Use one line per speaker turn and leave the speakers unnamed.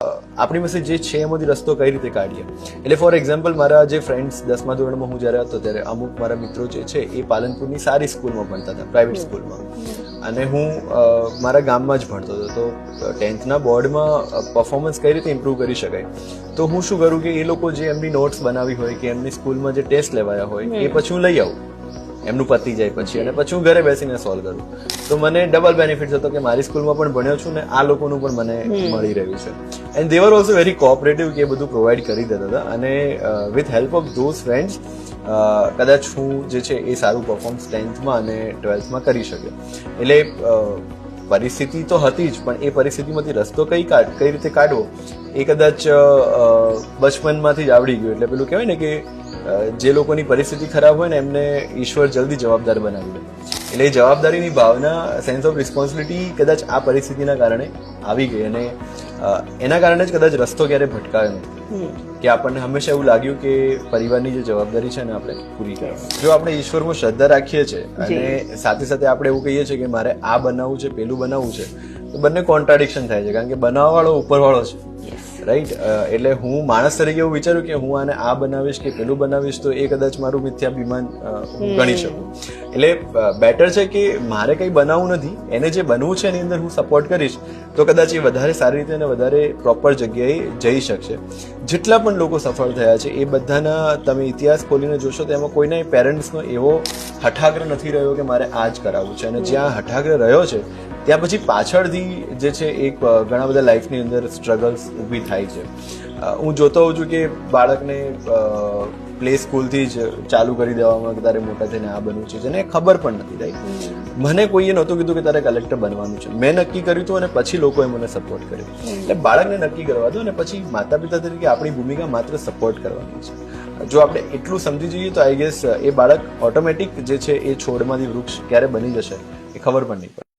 આપણી પાસે જે છે એમાંથી રસ્તો કઈ રીતે કાઢીએ. એટલે ફોર એક્ઝામ્પલ, મારા જે ફ્રેન્ડ્સ 10મા ધોરણમાં હું જ્યારે હતો ત્યારે અમુક મારા મિત્રો જે છે એ પાલનપુરની સારી સ્કૂલમાં ભણતા હતા, પ્રાઇવેટ સ્કૂલમાં, અને હું મારા ગામમાં જ ભણતો હતો. તો 10થના બોર્ડમાં પરફોર્મન્સ કઈ રીતે ઇમ્પ્રૂવ કરી શકાય, તો હું શું કરું કે એ લોકો જે એમની નોટ્સ બનાવી હોય કે એમની સ્કૂલમાં જે ટેસ્ટ લેવાયા હોય એ પછી હું લઈ આવું એમનું પતી જાય પછી, અને પછી હું ઘરે બેસીને સોલ્વ કરું. તો મને ડબલ બેનિફિટ હતો કે મારી સ્કૂલમાં પણ ભણ્યો છું ને આ લોકોનું પણ મને મળી રહ્યું છે. And they var also very cooperative કે બધું પ્રોવાઈડ કરી દેતા હતા, અને with help of those friends કદાચ હું જે છે એ સારું પરફોર્મન્સ 10થમાં અને 12થમાં કરી શક્યો. એટલે પરિસ્થિતિ તો હતી જ, પણ એ પરિસ્થિતિમાંથી રસ્તો કઈ રીતે કાઢવો એ કદાચ બચપનમાંથી જ આવડી ગયું. એટલે પેલું કહેવાય ને કે જે લોકોની પરિસ્થિતિ ખરાબ હોય ને એમને ઈશ્વર જલ્દી જવાબદાર બનાવી દે. એટલે એ જવાબદારીની ભાવના, સેન્સ ઓફ રિસ્પોન્સિબિલિટી કદાચ આ પરિસ્થિતિના કારણે આવી ગઈ, અને એના કારણે જ કદાચ રસ્તો ક્યારે ભટકાયો નથી, કે આપણને હંમેશા એવું લાગ્યું કે પરિવારની જે જવાબદારી છે ને આપણે પૂરી કરવાની. જો આપણે ઈશ્વરમાં શ્રદ્ધા રાખીએ છીએ અને સાથે સાથે આપણે એવું કહીએ છીએ કે મારે આ બનાવવું છે, પેલું બનાવવું છે, તો બંને કોન્ટ્રાડિક્શન થાય છે, કારણ કે બનાવવાવાળો ઉપરવાળો છે, રાઈટ. એટલે હું માણસ તરીકે એવું વિચાર્યું કે હું આને આ બનાવીશ કે પેલું બનાવીશ તો એ કદાચ મારું મિથ્યાભિમાન હું ગણી શકું. એટલે બેટર છે કે મારે કંઈ બનાવવું નથી, એને જે બનવું છે એની અંદર હું સપોર્ટ કરીશ તો કદાચ એ વધારે સારી રીતે અને વધારે પ્રોપર જગ્યાએ જઈ શકશે. જેટલા પણ લોકો સફળ થયા છે એ બધાના તમે ઇતિહાસ ખોલીને જોશો તો એમાં કોઈના પેરેન્ટ્સનો એવો હઠાગ્રહ નથી રહ્યો કે મારે આ જ કરાવવું છે, અને જ્યાં હઠાગ્રહ રહ્યો છે ત્યાં પછી પાછળથી જે છે એક ઘણા બધા લાઈફની અંદર સ્ટ્રગલ્સ ઊભી થાય છે. હું જોતો હોઉં છું કે બાળકને પ્લે સ્કૂલથી જ ચાલુ કરી દેવામાં કે તારે મોટા થઈને આ બનવું છે, જેને ખબર પણ નથી. રાઈટ, મને કોઈએ નહોતું કીધું કે તારે કલેક્ટર બનવાનું છે, મેં નક્કી કર્યું હતું અને પછી લોકોએ મને સપોર્ટ કર્યો. એટલે બાળકને નક્કી કરવા દો, અને પછી માતા પિતા તરીકે આપણી ભૂમિકા માત્ર સપોર્ટ કરવાની છે. જો આપણે એટલું સમજી જઈએ તો આઈ ગેસ એ બાળક ઓટોમેટિક જે છે એ છોડમાંથી વૃક્ષ ક્યારે બની જશે એ ખબર પણ નહીં પડે.